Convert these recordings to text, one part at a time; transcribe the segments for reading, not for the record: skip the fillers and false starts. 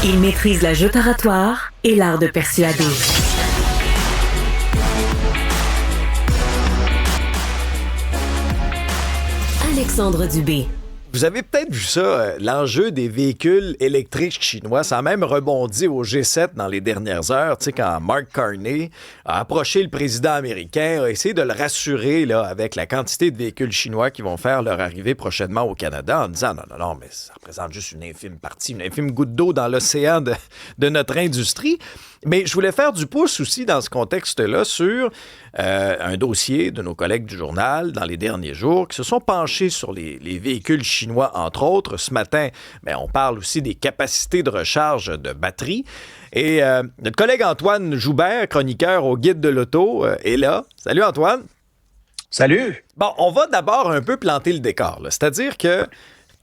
Il maîtrise la joute oratoire et l'art de persuader. Alexandre Dubé. Vous avez peut-être vu ça, l'enjeu des véhicules électriques chinois, ça a même rebondi au G7 dans les dernières heures, tu sais, quand Mark Carney a approché le président américain, a essayé de le rassurer là, avec la quantité de véhicules chinois qui vont faire leur arrivée prochainement au Canada en disant non, mais ça représente juste une infime partie, une infime goutte d'eau dans l'océan de notre industrie. Mais je voulais faire du pouce aussi dans ce contexte-là sur un dossier de nos collègues du journal dans les derniers jours qui se sont penchés sur les véhicules chinois, entre autres. Ce matin, on parle aussi des capacités de recharge de batterie. Et notre collègue Antoine Joubert, chroniqueur au Guide de l'auto, est là. Salut Antoine. Salut. Bon, on va d'abord un peu planter le décor, là. C'est-à-dire que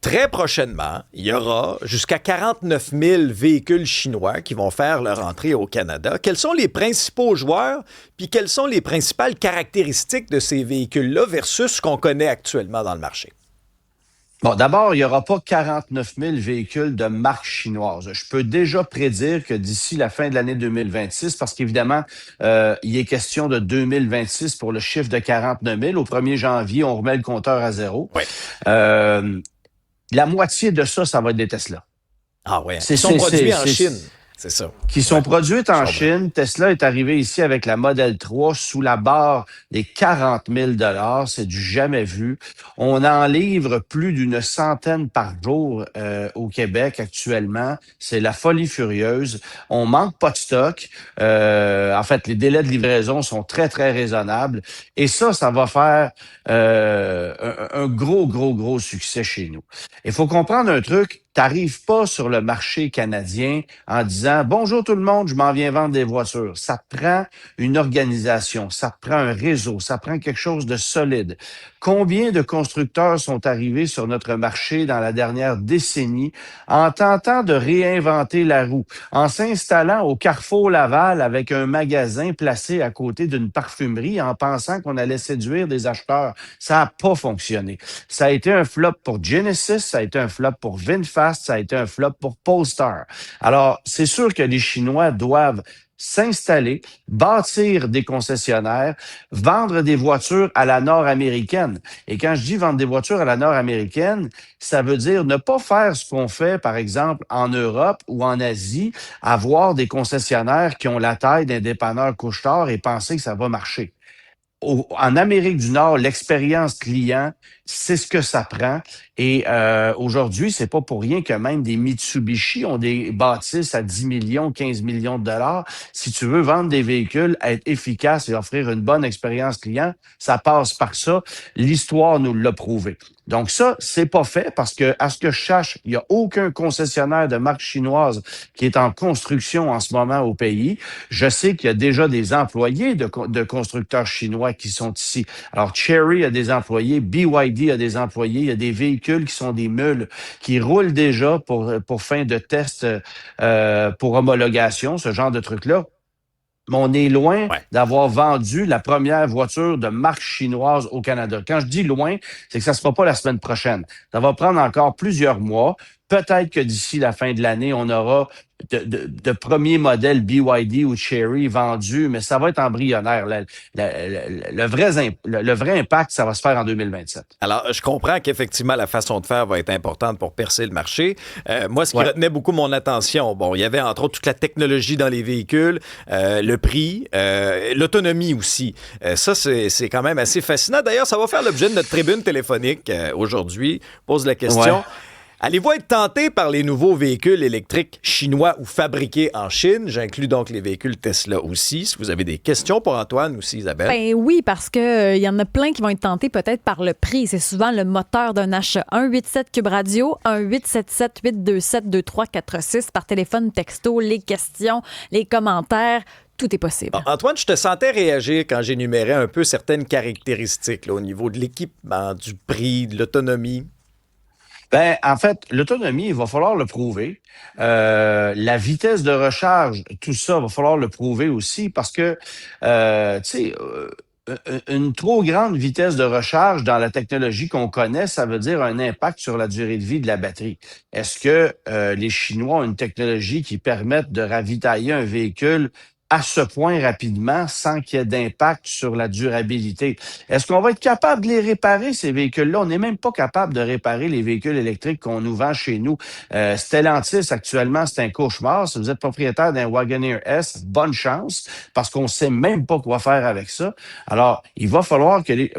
très prochainement, il y aura jusqu'à 49 000 véhicules chinois qui vont faire leur entrée au Canada. Quels sont les principaux joueurs, puis quelles sont les principales caractéristiques de ces véhicules-là versus ce qu'on connaît actuellement dans le marché? Bon, d'abord, il n'y aura pas 49 000 véhicules de marque chinoise. Je peux déjà prédire que d'ici la fin de l'année 2026, parce qu'évidemment, il est question de 2026 pour le chiffre de 49 000. Au 1er janvier, on remet le compteur à zéro. Oui. La moitié de ça va être des Tesla. Ah ouais, ils sont produits en Chine, c'est ça. Qui sont produites en Chine. Tesla est arrivé ici avec la Model 3 sous la barre des 40 000 $. C'est du jamais vu. On en livre plus d'une centaine par jour au Québec actuellement. C'est la folie furieuse. On manque pas de stock. En fait, les délais de livraison sont très, très raisonnables. Et ça va faire un gros succès chez nous. Il faut comprendre un truc. T'arrives pas sur le marché canadien en disant « Bonjour tout le monde, je m'en viens vendre des voitures ». Ça te prend une organisation, ça te prend un réseau, ça prend quelque chose de solide. Combien de constructeurs sont arrivés sur notre marché dans la dernière décennie en tentant de réinventer la roue, en s'installant au Carrefour Laval avec un magasin placé à côté d'une parfumerie en pensant qu'on allait séduire des acheteurs? Ça n'a pas fonctionné. Ça a été un flop pour Genesis, ça a été un flop pour VinFast, ça a été un flop pour Polestar. Alors, c'est sûr que les Chinois doivent s'installer, bâtir des concessionnaires, vendre des voitures à la nord-américaine. Et quand je dis vendre des voitures à la nord-américaine, ça veut dire ne pas faire ce qu'on fait, par exemple, en Europe ou en Asie, avoir des concessionnaires qui ont la taille d'un dépanneur couche-tard et penser que ça va marcher. En Amérique du Nord, l'expérience client, c'est ce que ça prend. Et aujourd'hui, c'est pas pour rien que même des Mitsubishi ont des bâtisses à 10 millions, 15 millions de dollars. Si tu veux vendre des véhicules, être efficace et offrir une bonne expérience client, ça passe par ça. L'histoire nous l'a prouvé. Donc ça, c'est pas fait parce que, à ce que je sache, il n'y a aucun concessionnaire de marque chinoise qui est en construction en ce moment au pays. Je sais qu'il y a déjà des employés de constructeurs chinois qui sont ici. Alors, Chery a des employés, BYD a des employés, il y a des véhicules qui sont des mules, qui roulent déjà pour fin de test pour homologation, ce genre de trucs-là. Mais on est loin d'avoir vendu la première voiture de marque chinoise au Canada. Quand je dis loin, c'est que ça ne sera pas la semaine prochaine. Ça va prendre encore plusieurs mois. Peut-être que d'ici la fin de l'année, on aura de premiers modèles BYD ou Chery vendus, mais ça va être embryonnaire. Le vrai impact, ça va se faire en 2027. Alors, je comprends qu'effectivement, la façon de faire va être importante pour percer le marché. Moi, ce qui retenait beaucoup mon attention, il y avait entre autres toute la technologie dans les véhicules, le prix, l'autonomie aussi. Ça, c'est quand même assez fascinant. D'ailleurs, ça va faire l'objet de notre tribune téléphonique aujourd'hui. Pose la question. Ouais. Allez-vous être tenté par les nouveaux véhicules électriques chinois ou fabriqués en Chine? J'inclus donc les véhicules Tesla aussi. Si vous avez des questions pour Antoine aussi, Isabelle. Ben oui, parce que y en a plein qui vont être tentés peut-être par le prix. C'est souvent le moteur d'un achat. 187 Cube Radio, 1-877-827-2346 par téléphone, texto, les questions, les commentaires. Tout est possible. Bon, Antoine, je te sentais réagir quand j'énumérais un peu certaines caractéristiques là, au niveau de l'équipement, du prix, de l'autonomie. Ben, en fait, l'autonomie, il va falloir le prouver. La vitesse de recharge, tout ça, va falloir le prouver aussi parce que, tu sais, une trop grande vitesse de recharge dans la technologie qu'on connaît, ça veut dire un impact sur la durée de vie de la batterie. Est-ce que les Chinois ont une technologie qui permette de ravitailler un véhicule à ce point rapidement sans qu'il y ait d'impact sur la durabilité? Est-ce qu'on va être capable de les réparer, ces véhicules-là? On n'est même pas capable de réparer les véhicules électriques qu'on nous vend chez nous. Stellantis, actuellement, c'est un cauchemar. Si vous êtes propriétaire d'un Wagoneer S, bonne chance, parce qu'on ne sait même pas quoi faire avec ça. Alors, il va falloir que je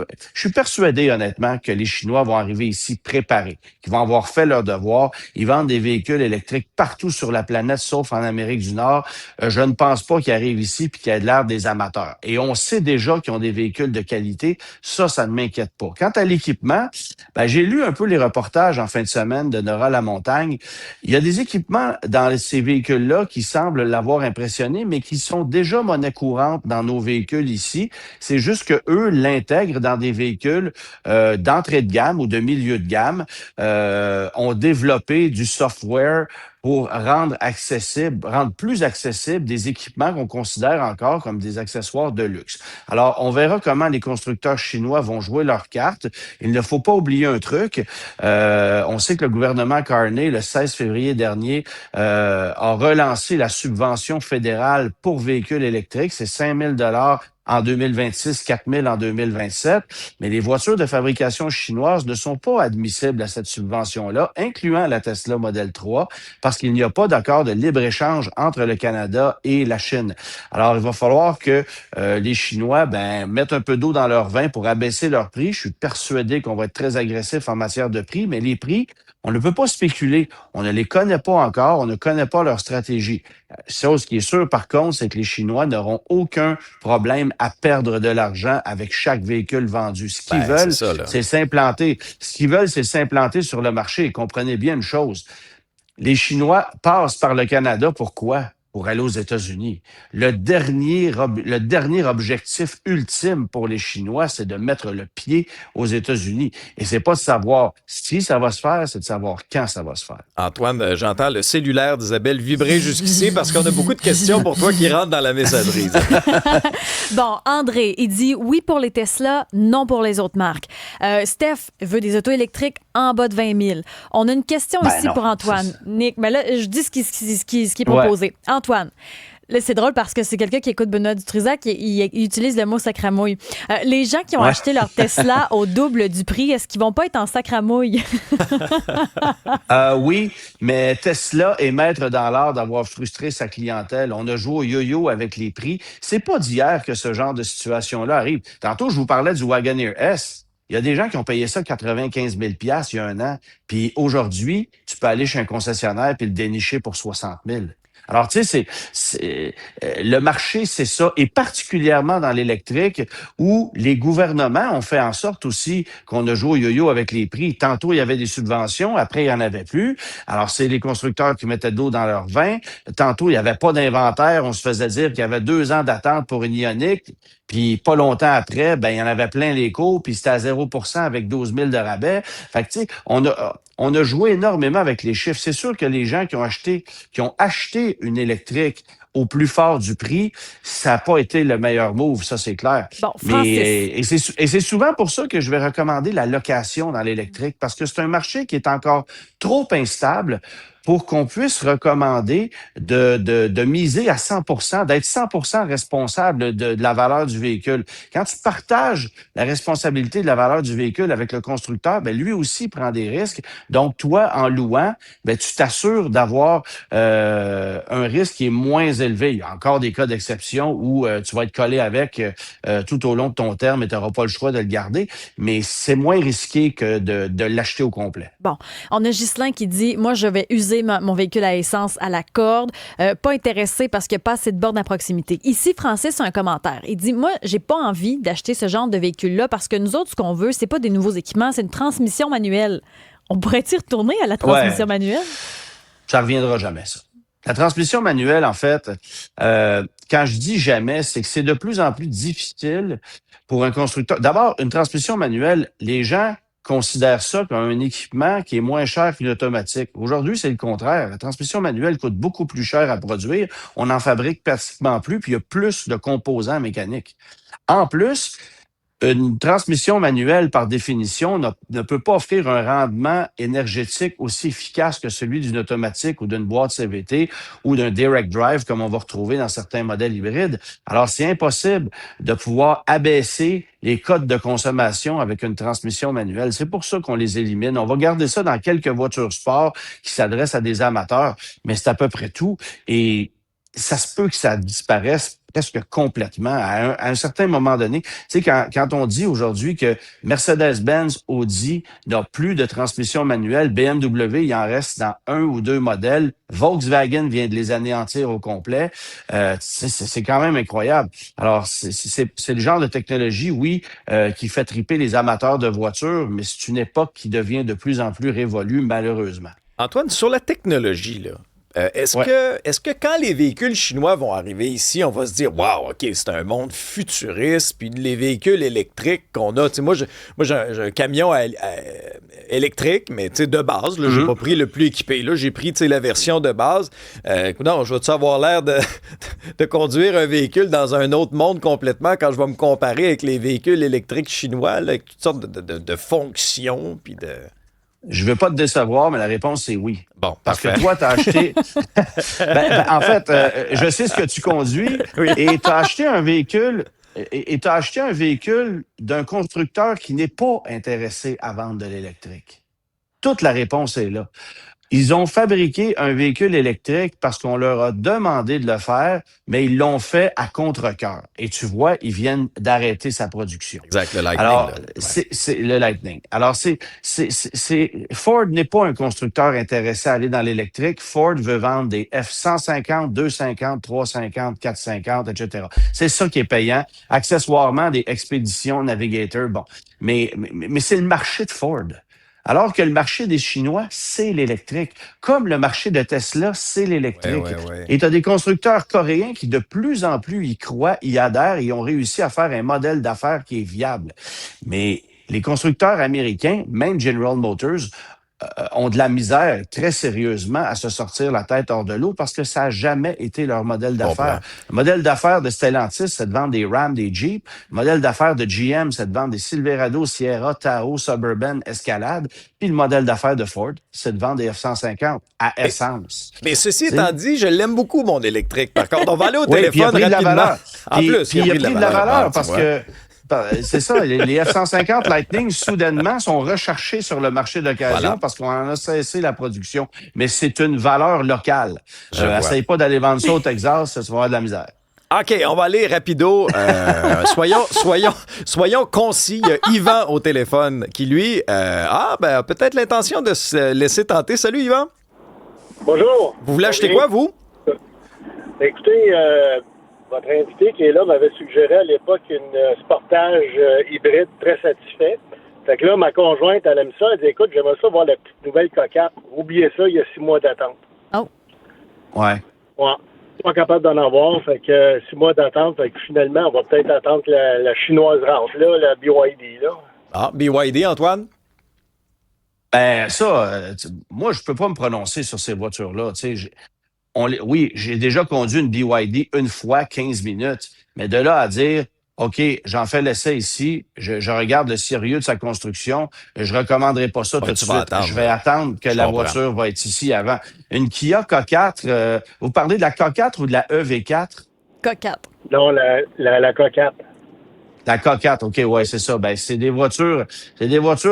suis persuadé, honnêtement, que les Chinois vont arriver ici préparés, qu'ils vont avoir fait leur devoir. Ils vendent des véhicules électriques partout sur la planète, sauf en Amérique du Nord. Je ne pense pas qu'ils arrivent ici puis qu'il y a de l'air des amateurs. Et on sait déjà qu'ils ont des véhicules de qualité. Ça ne m'inquiète pas. Quant à l'équipement, j'ai lu un peu les reportages en fin de semaine de Nora Lamontagne. Il y a des équipements dans ces véhicules-là qui semblent l'avoir impressionné, mais qui sont déjà monnaie courante dans nos véhicules ici. C'est juste que eux l'intègrent dans des véhicules d'entrée de gamme ou de milieu de gamme, ont développé du software pour rendre plus accessible des équipements qu'on considère encore comme des accessoires de luxe. Alors, on verra comment les constructeurs chinois vont jouer leurs cartes. Il ne faut pas oublier un truc. On sait que le gouvernement Carney, le 16 février dernier, a relancé la subvention fédérale pour véhicules électriques. C'est 5 000 en 2026, 4 000 en 2027. Mais les voitures de fabrication chinoise ne sont pas admissibles à cette subvention-là, incluant la Tesla Model 3, parce qu'il n'y a pas d'accord de libre-échange entre le Canada et la Chine. Alors, il va falloir que les Chinois mettent un peu d'eau dans leur vin pour abaisser leur prix. Je suis persuadé qu'on va être très agressif en matière de prix, mais les prix, on ne peut pas spéculer. On ne les connaît pas encore. On ne connaît pas leur stratégie. Chose qui est sûre, par contre, c'est que les Chinois n'auront aucun problème à perdre de l'argent avec chaque véhicule vendu. Ce qu'ils veulent, c'est s'implanter. Ce qu'ils veulent, c'est s'implanter sur le marché. Et comprenez bien une chose. Les Chinois passent par le Canada. Pourquoi? Pour aller aux États-Unis. Le dernier objectif ultime pour les Chinois, c'est de mettre le pied aux États-Unis. Et c'est pas de savoir si ça va se faire, c'est de savoir quand ça va se faire. Antoine, j'entends le cellulaire d'Isabelle vibrer jusqu'ici parce qu'on a beaucoup de questions pour toi qui rentrent dans la messagerie. Bon, André, il dit oui pour les Tesla, non pour les autres marques. Steph veut des autos électriques en bas de 20 000. On a une question ici pour Antoine. Nick, mais là, je dis ce qui est proposé. Ouais. Antoine, là, c'est drôle parce que c'est quelqu'un qui écoute Benoît Dutrisac et il utilise le mot sacramouille. Les gens qui ont acheté leur Tesla au double du prix, est-ce qu'ils vont pas être en sacramouille? Oui, mais Tesla est maître dans l'art d'avoir frustré sa clientèle. On a joué au yo-yo avec les prix. C'est pas d'hier que ce genre de situation-là arrive. Tantôt, je vous parlais du Wagoneer S. Il y a des gens qui ont payé ça 95 000 il y a un an. Puis aujourd'hui, tu peux aller chez un concessionnaire puis le dénicher pour 60 000. Alors, tu sais, le marché, c'est ça, et particulièrement dans l'électrique, où les gouvernements ont fait en sorte aussi qu'on a joué au yo-yo avec les prix. Tantôt, il y avait des subventions, après, il n'y en avait plus. Alors, c'est les constructeurs qui mettaient de l'eau dans leur vin. Tantôt, il n'y avait pas d'inventaire. On se faisait dire qu'il y avait 2 ans d'attente pour une Ioniq. Puis pas longtemps après, il y en avait plein les cours, puis c'était à 0% avec 12 000 de rabais. Fait que, tu sais, on a joué énormément avec les chiffres. C'est sûr que les gens qui ont acheté une électrique au plus fort du prix, ça n'a pas été le meilleur move, ça c'est clair. Bon, Francis. Et c'est souvent pour ça que je vais recommander la location dans l'électrique, parce que c'est un marché qui est encore trop instable pour qu'on puisse recommander de miser à 100%, d'être 100% responsable de la valeur du véhicule. Quand tu partages la responsabilité de la valeur du véhicule avec le constructeur, lui aussi prend des risques. Donc, toi, en louant, tu t'assures d'avoir un risque qui est moins élevé. Il y a encore des cas d'exception où tu vas être collé avec tout au long de ton terme et tu n'auras pas le choix de le garder, mais c'est moins risqué que de l'acheter au complet. Bon, on a Ghislain qui dit, moi, je vais user mon véhicule à essence à la corde. Pas intéressé parce qu'il n'y a pas assez de bornes à proximité. Ici, Francis a un commentaire. Il dit, moi, j'ai pas envie d'acheter ce genre de véhicule-là parce que nous autres, ce qu'on veut, c'est pas des nouveaux équipements, c'est une transmission manuelle. On pourrait-y retourner à la transmission manuelle? Ça reviendra jamais, ça. La transmission manuelle, en fait, quand je dis jamais, c'est que c'est de plus en plus difficile pour un constructeur. D'abord, une transmission manuelle, les gens considèrent ça comme un équipement qui est moins cher qu'une automatique. Aujourd'hui, c'est le contraire. La transmission manuelle coûte beaucoup plus cher à produire. On en fabrique pratiquement plus, puis il y a plus de composants mécaniques. En plus, une transmission manuelle, par définition, ne peut pas offrir un rendement énergétique aussi efficace que celui d'une automatique ou d'une boîte CVT ou d'un direct drive, comme on va retrouver dans certains modèles hybrides. Alors, c'est impossible de pouvoir abaisser les codes de consommation avec une transmission manuelle. C'est pour ça qu'on les élimine. On va garder ça dans quelques voitures sport qui s'adressent à des amateurs, mais c'est à peu près tout. Et ça se peut que ça disparaisse presque complètement à un certain moment donné. Tu sais, quand on dit aujourd'hui que Mercedes-Benz, Audi n'a plus de transmission manuelle, BMW, il en reste dans 1 ou 2 modèles, Volkswagen vient de les anéantir au complet, c'est quand même incroyable. Alors, c'est le genre de technologie, oui, qui fait triper les amateurs de voitures, mais c'est une époque qui devient de plus en plus révolue, malheureusement. Antoine, sur la technologie, là, est-ce que quand les véhicules chinois vont arriver ici, on va se dire, wow, OK, c'est un monde futuriste, puis les véhicules électriques qu'on a, tu sais, moi, j'ai un camion électrique, mais tu sais, de base, là, j'ai pas pris le plus équipé, là, j'ai pris, tu sais, la version de base. Non, je vais-tu avoir l'air de conduire un véhicule dans un autre monde complètement quand je vais me comparer avec les véhicules électriques chinois, là, avec toutes sortes de fonctions, puis de... Je veux pas te décevoir, mais la réponse, c'est oui. Bon, parce parfait. que toi, tu as acheté... en fait, je sais ce que tu conduis et tu as acheté un véhicule... Et tu as acheté un véhicule d'un constructeur qui n'est pas intéressé à vendre de l'électrique. Toute la réponse est là. Ils ont fabriqué un véhicule électrique parce qu'on leur a demandé de le faire, mais ils l'ont fait à contre-cœur. Et tu vois, ils viennent d'arrêter sa production. Exact, le Lightning. Alors, là. c'est le Lightning. Alors, Ford n'est pas un constructeur intéressé à aller dans l'électrique. Ford veut vendre des F-150, 250, 350, 450, etc. C'est ça qui est payant. Accessoirement, des Expedition, Navigator, bon. Mais c'est le marché de Ford. Alors que le marché des Chinois, c'est l'électrique. Comme le marché de Tesla, c'est l'électrique. Ouais. Et tu as des constructeurs coréens qui de plus en plus y croient, y adhèrent et ont réussi à faire un modèle d'affaires qui est viable. Mais les constructeurs américains, même General Motors, ont de la misère très sérieusement à se sortir la tête hors de l'eau parce que ça n'a jamais été leur modèle d'affaires. Le modèle d'affaires de Stellantis, c'est de vendre des Ram, des Jeep. Le modèle d'affaires de GM, c'est de vendre des Silverado, Sierra, Tahoe, Suburban, Escalade. Puis le modèle d'affaires de Ford, c'est de vendre des F-150 à essence. Mais ceci étant dit, je l'aime beaucoup, mon électrique. Par contre, on va aller au téléphone téléphone rapidement. De la valeur. En plus, il a pris de la valeur parce vois. que... C'est ça, les F-150 Lightning, soudainement, sont recherchés sur le marché d'occasion parce qu'on en a cessé la production. Mais c'est une valeur locale. Essaye pas d'aller vendre ça au Texas, tu vas avoir de la misère. OK, on va aller rapido. Soyons concis. Il y a Yvan au téléphone qui, lui, a peut-être l'intention de se laisser tenter. Salut, Yvan. Bonjour. Vous voulez acheter quoi, vous? Écoutez, votre invité qui est là m'avait suggéré à l'époque une Sportage hybride très satisfait. Fait que là, ma conjointe, elle aime ça. Elle dit, écoute, j'aimerais ça voir la petite nouvelle coquette. Oubliez ça, il y a 6 mois d'attente. Oh. Ouais. Pas capable d'en avoir. Fait que 6 mois d'attente. Fait que finalement, on va peut-être attendre que la chinoise rentre là, la BYD, là. Ah, BYD, Antoine? Ben, moi, je peux pas me prononcer sur ces voitures-là. Tu sais, oui, j'ai déjà conduit une BYD une fois, 15 minutes. Mais de là à dire, OK, j'en fais l'essai ici, je regarde le sérieux de sa construction, je recommanderai pas ça tout de suite. Je vais attendre que la voiture va être ici avant. Une Kia K4, vous parlez de la K4 ou de la EV4? K4. Non, la K4. La K4, OK, ouais, c'est ça. Ben, c'est des voitures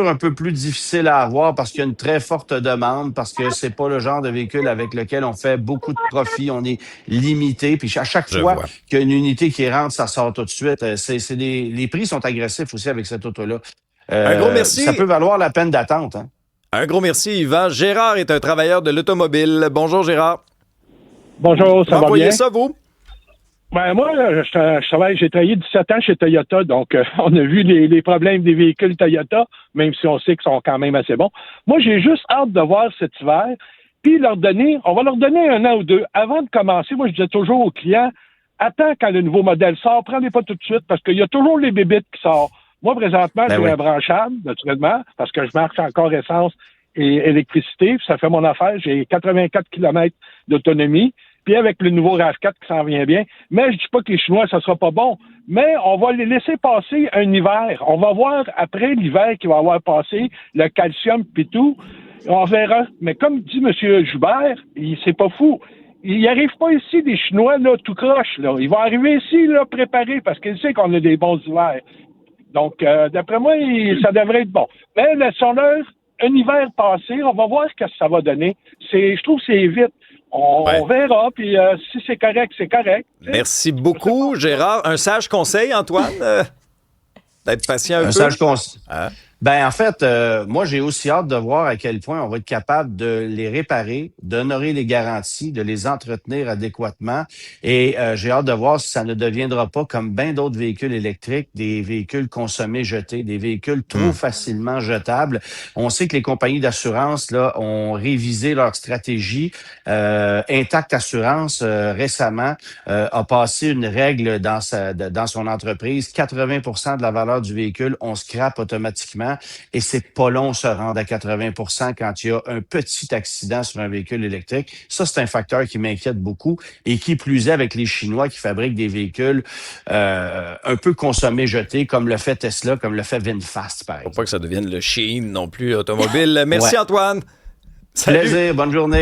un peu plus difficiles à avoir parce qu'il y a une très forte demande, parce que c'est pas le genre de véhicule avec lequel on fait beaucoup de profit. On est limité. Puis à chaque fois qu'il y a une unité qui rentre, ça sort tout de suite. Les prix sont agressifs aussi avec cette auto-là. Un gros merci. Ça peut valoir la peine d'attente, hein? Un gros merci, Yvan. Gérard est un travailleur de l'automobile. Bonjour, Gérard. Bonjour, ça va bien? Voyez ça, vous? Ben moi, j'ai travaillé 17 ans chez Toyota, donc on a vu les problèmes des véhicules Toyota, même si on sait qu'ils sont quand même assez bons. Moi, j'ai juste hâte de voir cet hiver, puis on va leur donner 1 an ou 2. Avant de commencer, moi, je disais toujours aux clients, attends quand le nouveau modèle sort, prends-les pas tout de suite, parce qu'il y a toujours les bébites qui sortent. Moi, présentement, Ben j'ai oui. un branchable, naturellement, parce que je marche encore essence et électricité, puis ça fait mon affaire. J'ai 84 km d'autonomie, puis avec le nouveau RAV4 qui s'en vient bien. Mais je dis pas que les Chinois, ça sera pas bon, mais on va les laisser passer un hiver. On va voir après l'hiver qui va avoir passé, le calcium puis tout, on verra. Mais comme dit M. Joubert, c'est pas fou. Il n'y arrive pas ici des Chinois là tout croche. Là. Ils vont arriver ici là préparés parce qu'ils savent qu'on a des bons hivers. Donc, d'après moi, ça devrait être bon. Mais laissons-leur un hiver passé, on va voir ce que ça va donner. Je trouve que c'est vite. On verra, puis si c'est correct, c'est correct. Merci beaucoup, Gérard. Un sage conseil, Antoine, d'être patient un peu. Sage conseil. Hein? Ben, en fait, moi, j'ai aussi hâte de voir à quel point on va être capable de les réparer, d'honorer les garanties, de les entretenir adéquatement. Et j'ai hâte de voir si ça ne deviendra pas, comme bien d'autres véhicules électriques, des véhicules consommés, jetés, des véhicules trop facilement jetables. On sait que les compagnies d'assurance là ont révisé leur stratégie. Intact Assurance, récemment, a passé une règle dans son entreprise. 80% de la valeur du véhicule, on scrape automatiquement. Et c'est pas long se rendre à 80% quand il y a un petit accident sur un véhicule électrique. Ça, c'est un facteur qui m'inquiète beaucoup et qui plus est avec les Chinois qui fabriquent des véhicules un peu consommés, jetés, comme le fait Tesla, comme le fait VinFast, par exemple. Faut pas que ça devienne le Shein non plus automobile. Merci, Antoine. Salut. Plaisir, bonne journée.